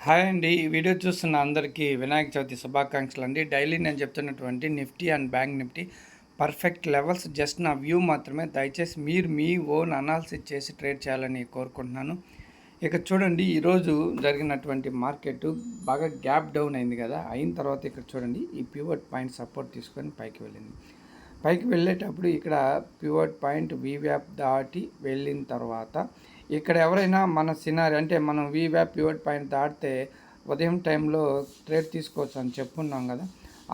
Hi అండి. ఈ video చూస్తున్న అందరికీ వినాయక చవితి శుభాకాంక్షలు అండి. డైలీ నేను చెప్తున్నటువంటి Nifty and bank Nifty perfect levels just నా వ్యూ మాత్రమే. దయచేసి మీరు మీ ఓన్ అనాలిసిస్ చేసి ట్రేడ్ చేయాలని కోరుకుంటున్నాను. ఇక చూడండి, ఈరోజు జరిగినటువంటి మార్కెట్ బాగా గ్యాప్ డౌన్ అయింది కదా. అయిన తర్వాత ఇక్కడ చూడండి, ఈ పివట్ పాయింట్ సపోర్ట్ తీసుకొని పైకి వెళ్ళింది. పైకి వెళ్ళేటప్పుడు ఇక్కడ పివట్ పాయింట్ వీవ్యాప్ దాటి వెళ్ళిన తర్వాత ఇక్కడ ఎవరైనా మన సినారీ అంటే మనం వీవ్యాప్ పివట్ పాయింట్ దాటితే ఉదయం టైంలో ట్రేడ్ తీసుకోవచ్చు అని చెప్పున్నాం కదా.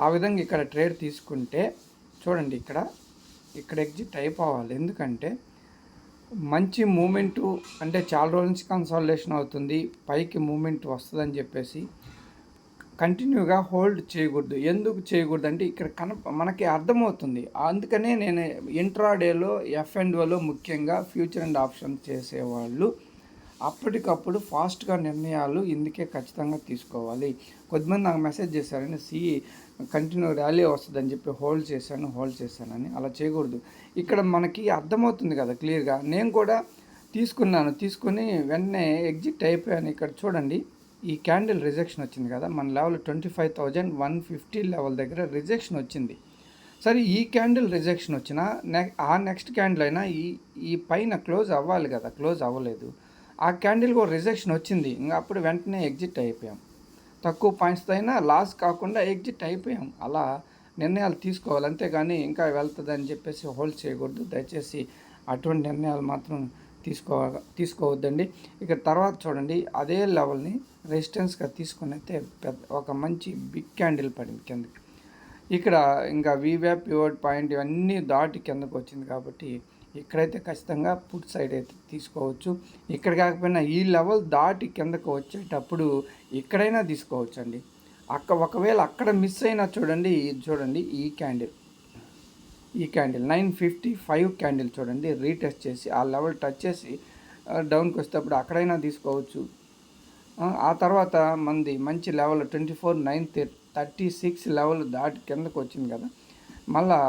ఆ విధంగా ఇక్కడ ట్రేడ్ తీసుకుంటే చూడండి, ఇక్కడ ఎగ్జిట్ అయిపోవాలి. ఎందుకంటే మంచి మూమెంటు, అంటే చాలా రోజుల నుంచి కన్సాలిడేషన్ అవుతుంది, పైకి మూమెంట్ వస్తుందని చెప్పేసి కంటిన్యూగా హోల్డ్ చేయకూడదు. ఎందుకు చేయకూడదు అంటే ఇక్కడ మనకి అర్థమవుతుంది. అందుకనే నేను ఇంట్రాడేలో ఎఫ్&ఓలో ముఖ్యంగా ఫ్యూచర్ అండ్ ఆప్షన్ చేసేవాళ్ళు అప్పటికప్పుడు ఫాస్ట్గా నిర్ణయాలు ఇందుకే ఖచ్చితంగా తీసుకోవాలి. కొద్దిమంది నాకు మెసేజ్ చేశారని కంటిన్యూ ర్యాలీ వస్తుందని చెప్పి హోల్డ్ చేశానని. అలా చేయకూడదు. ఇక్కడ మనకి అర్థమవుతుంది కదా క్లియర్గా. నేను కూడా తీసుకుని వెంటనే ఎగ్జిట్ అయిపోయాను. ఇక్కడ చూడండి, ఈ క్యాండిల్ రిజెక్షన్ వచ్చింది కదా, మన లెవెల్ 25,150 లెవెల్ దగ్గర రిజెక్షన్ వచ్చింది. సరే, ఈ క్యాండిల్ రిజెక్షన్ వచ్చినా నెక్స్ట్ క్యాండిల్ అయినా ఈ పైన క్లోజ్ అవ్వాలి కదా, క్లోజ్ అవ్వలేదు. ఆ క్యాండిల్ కూడా రిజెక్షన్ వచ్చింది. ఇంకా అప్పుడు వెంటనే ఎగ్జిట్ అయిపోయాం. తక్కువ పాయింట్స్తో అయినా లాస్ కాకుండా ఎగ్జిట్ అయిపోయాం. అలా నిర్ణయాలు తీసుకోవాలి, అంతేగాని ఇంకా వెళ్తుందని చెప్పేసి హోల్డ్ చేయకూడదు. దయచేసి అటువంటి నిర్ణయాలు మాత్రం తీసుకోవద్దండి. ఇక తర్వాత చూడండి, అదే లెవెల్ని రెసిస్టెన్స్గా తీసుకొని అయితే ఒక మంచి బిగ్ క్యాండిల్ పడింది కిందకి. ఇక్కడ ఇంకా వీవ్యాప్ పివట్ పాయింట్ ఇవన్నీ దాటి కిందకు వచ్చింది కాబట్టి ఇక్కడైతే ఖచ్చితంగా పుట్ సైడ్ అయితే తీసుకోవచ్చు. ఇక్కడ కాకపోయినా ఈ లెవెల్ దాటి కిందకు వచ్చేటప్పుడు ఇక్కడైనా తీసుకోవచ్చు అండి. ఒకవేళ అక్కడ మిస్ అయినా చూడండి ఈ క్యాండిల్ 955 క్యాండిల్ చూడండి, రీటెస్ట్ చేసి ఆ లెవెల్ టచ్ చేసి డౌన్కి వచ్చేటప్పుడు అక్కడైనా తీసుకోవచ్చు. ఆ తర్వాత మంచి లెవెల్ 24,936 లెవెల్ దాటి కిందకు వచ్చింది కదా. మళ్ళా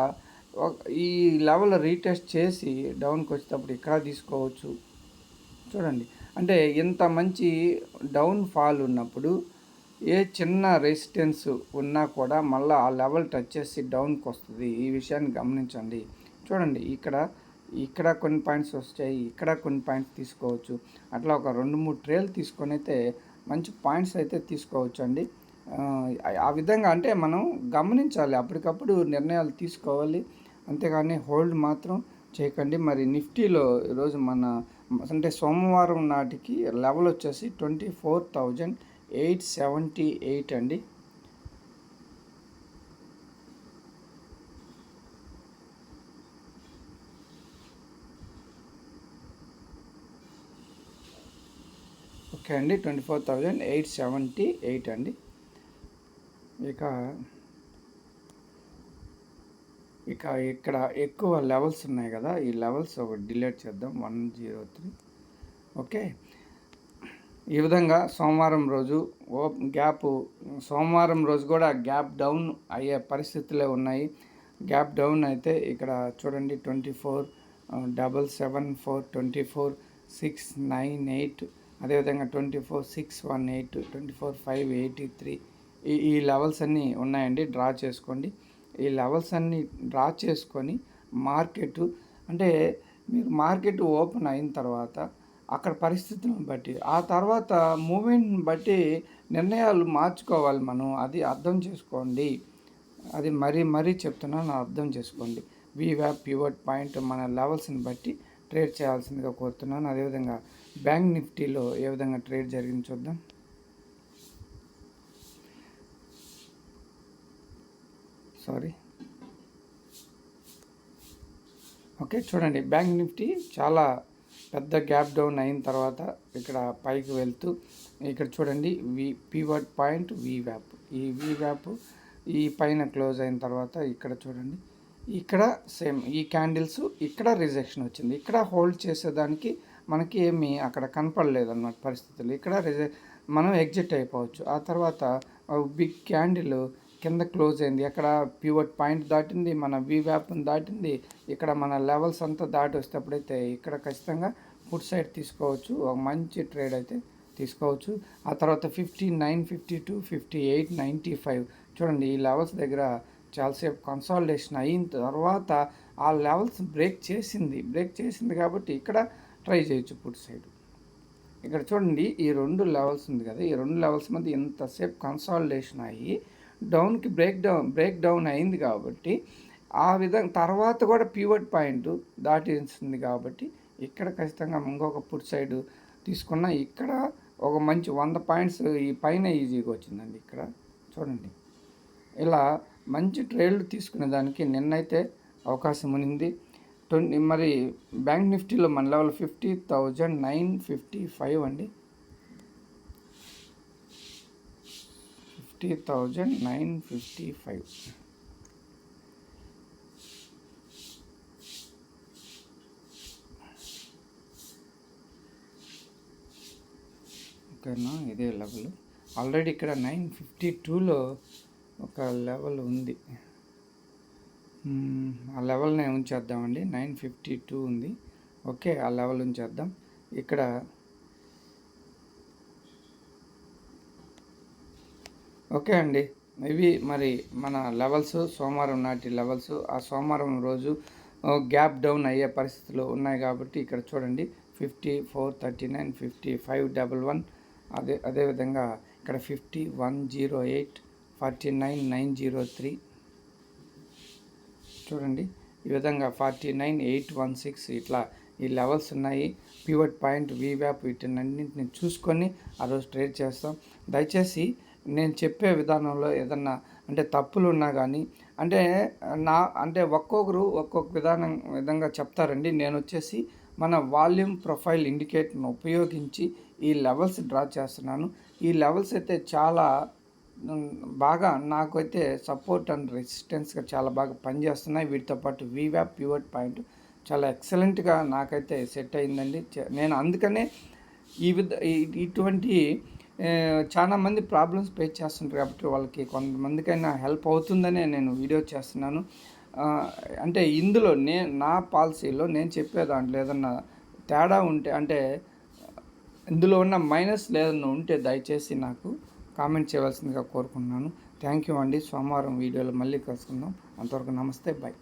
ఈ లెవెల్ రీటెస్ట్ చేసి డౌన్కి వచ్చేటప్పుడు ఇక్కడ తీసుకోవచ్చు. చూడండి, అంటే ఇంత మంచి డౌన్ ఫాల్ ఉన్నప్పుడు ఏ చిన్న రెసిస్టెన్స్ ఉన్నా కూడా మళ్ళీ ఆ లెవెల్ టచ్ చేసి డౌన్కి వస్తుంది. ఈ విషయాన్ని గమనించండి. చూడండి, ఇక్కడ కొన్ని పాయింట్స్ వస్తాయి, ఇక్కడ కొన్ని పాయింట్స్ తీసుకోవచ్చు. అట్లా ఒక 2-3 ట్రేలు తీసుకొని అయితే మంచి పాయింట్స్ అయితే తీసుకోవచ్చు అండి. ఆ విధంగా అంటే మనం గమనించాలి, అప్పటికప్పుడు నిర్ణయాలు తీసుకోవాలి, అంతేగాని హోల్డ్ మాత్రం చేయకండి. మరి నిఫ్టీలో ఈరోజు అంటే సోమవారం నాటికి లెవెల్ వచ్చేసి 24,878 అండి. ఓకే అండి, 24,878 అండి. ఇక ఇక్కడ ఎక్కువ లెవెల్స్ ఉన్నాయి కదా, ఈ లెవెల్స్ ఒకటి డిలీట్ చేద్దాం. 103. ఓకే, ఈ విధంగా సోమవారం రోజు కూడా గ్యాప్ డౌన్ అయ్యే పరిస్థితులే ఉన్నాయి. గ్యాప్ డౌన్ అయితే ఇక్కడ చూడండి, 24,774, 24,698, అదేవిధంగా 24,618, 24,583 ఈ లెవెల్స్ అన్నీ ఉన్నాయండి. డ్రా చేసుకోండి. ఈ లెవెల్స్ అన్నీ డ్రా చేసుకొని మీరు మార్కెట్ ఓపెన్ అయిన తర్వాత అక్కడ పరిస్థితులను బట్టి ఆ తర్వాత మూమెంట్ని బట్టి నిర్ణయాలు మార్చుకోవాలి మనం. అది అర్థం చేసుకోండి. అది మరీ చెప్తున్నాను, అర్థం చేసుకోండి. వీవ్యాప్ పివట్ పాయింట్ మన లెవెల్స్ని బట్టి ట్రేడ్ చేయాల్సిందిగా కోరుతున్నాను. అదేవిధంగా బ్యాంక్ నిఫ్టీలో ఏ విధంగా ట్రేడ్ జరిగింది చూద్దాం. ఓకే, చూడండి, బ్యాంక్ నిఫ్టీ చాలా పెద్ద గ్యాప్ డౌన్ అయిన తర్వాత ఇక్కడ పైకి వెళ్తూ ఇక్కడ చూడండి, పివట్ పాయింట్ వీవ్యాప్ ఈ పైన క్లోజ్ అయిన తర్వాత ఇక్కడ చూడండి, ఇక్కడ సేమ్ ఈ క్యాండిల్స్ ఇక్కడ రిజెక్షన్ వచ్చింది. ఇక్కడ హోల్డ్ చేసేదానికి మనకి ఏమీ అక్కడ కనపడలేదు అన్నమాట పరిస్థితులు. ఇక్కడ మనం ఎగ్జిట్ అయిపోవచ్చు. ఆ తర్వాత బిగ్ క్యాండిల్ కింద క్లోజ్ అయింది. అక్కడ పివట్ పాయింట్ దాటింది, మన వీవ్యాప్ని దాటింది. ఇక్కడ మన లెవెల్స్ అంతా దాటి వచ్చేటప్పుడైతే ఇక్కడ ఖచ్చితంగా ఫుడ్ సైడ్ తీసుకోవచ్చు. ఒక మంచి ట్రేడ్ అయితే తీసుకోవచ్చు. ఆ తర్వాత 59, 52, 58, 95 చూడండి. ఈ లెవెల్స్ దగ్గర చాలాసేపు కన్సాలిడేషన్ అయిన తర్వాత ఆ లెవెల్స్ బ్రేక్ చేసింది కాబట్టి ఇక్కడ ట్రై చేయొచ్చు పుట్ సైడ్. ఇక్కడ చూడండి, ఈ 2 లెవెల్స్ ఉంది కదా, ఈ 2 లెవెల్స్ మధ్య ఎంతసేపు కన్సాలిడేషన్ అయ్యి డౌన్కి బ్రేక్ డౌన్ అయింది కాబట్టి ఆ విధంగా తర్వాత కూడా పివట్ పాయింట్ దాటిస్తుంది కాబట్టి ఇక్కడ ఖచ్చితంగా ఇంకొక పుట్ సైడ్ తీసుకున్న ఇక్కడ ఒక మంచి 100 పాయింట్స్ ఈ పైన ఈజీగా వచ్చిందండి. ఇక్కడ చూడండి, ఇలా మంచి ట్రేడ్లు తీసుకునే దానికి నిన్నైతే అవకాశం ఉంది. మరి బ్యాంక్ నిఫ్టీలో మన లెవెల్ 50,955 అండి. 50,955. ఓకేనా, ఇదే లెవెల్. ఆల్రెడీ ఇక్కడ 952లో ఒక లెవెల్ ఉంది. ఆ లెవెల్ని ఉంచేద్దామండి. 952 ఉంది. ఓకే, ఆ లెవెల్ ఉంచేద్దాం. ఇక్కడ ఓకే అండి, ఇవి మరి మన లెవెల్స్, సోమవారం నాటి లెవెల్స్. ఆ సోమవారం రోజు గ్యాప్ డౌన్ అయ్యే పరిస్థితులు ఉన్నాయి కాబట్టి ఇక్కడ చూడండి 5439, 5511, అదేవిధంగా ఇక్కడ 5108, 49903 చూడండి. ఈ విధంగా 49816 ఇట్లా ఈ లెవెల్స్ ఉన్నాయి. పివట్ పాయింట్, వీవ్యాప్ వీటినన్నింటిని చూసుకొని ఆ రోజు ట్రేడ్ చేస్తాం. దయచేసి నేను చెప్పే విధానంలో ఏదన్నా అంటే తప్పులు ఉన్నా కానీ అంటే ఒక్కొక్కరు ఒక్కొక్క విధంగా చెప్తారండి. నేను వచ్చేసి మన వాల్యూమ్ ప్రొఫైల్ ఇండికేటర్ను ఉపయోగించి ఈ లెవెల్స్ డ్రా చేస్తున్నాను. ఈ లెవెల్స్ అయితే చాలా బాగా నాకైతే సపోర్ట్ అండ్ రెసిస్టెన్స్గా చాలా బాగా పనిచేస్తున్నాయి. వీటితో పాటు వీవ్యాప్ పివట్ పాయింట్ చాలా ఎక్సలెంట్గా నాకైతే సెట్ అయిందండి. నేను అందుకనే ఇటువంటి చాలామంది ప్రాబ్లమ్స్ ఫేస్ చేస్తుంటారు కాబట్టి వాళ్ళకి కొంతమందికైనా హెల్ప్ అవుతుందనే నేను వీడియో చేస్తున్నాను. అంటే ఇందులో నా పాలసీలో నేను చెప్పే దాంట్లో ఏదన్నా తేడా ఉంటే, అంటే ఇందులో ఉన్న మైనస్ లేదన్నా ఉంటే దయచేసి నాకు కామెంట్ చేయవలసిందిగా కోరుకుంటున్నాను. థ్యాంక్ యూ అండి. సోమవారం వీడియోలో మళ్ళీ కలుసుకుందాం. అంతవరకు నమస్తే, బై.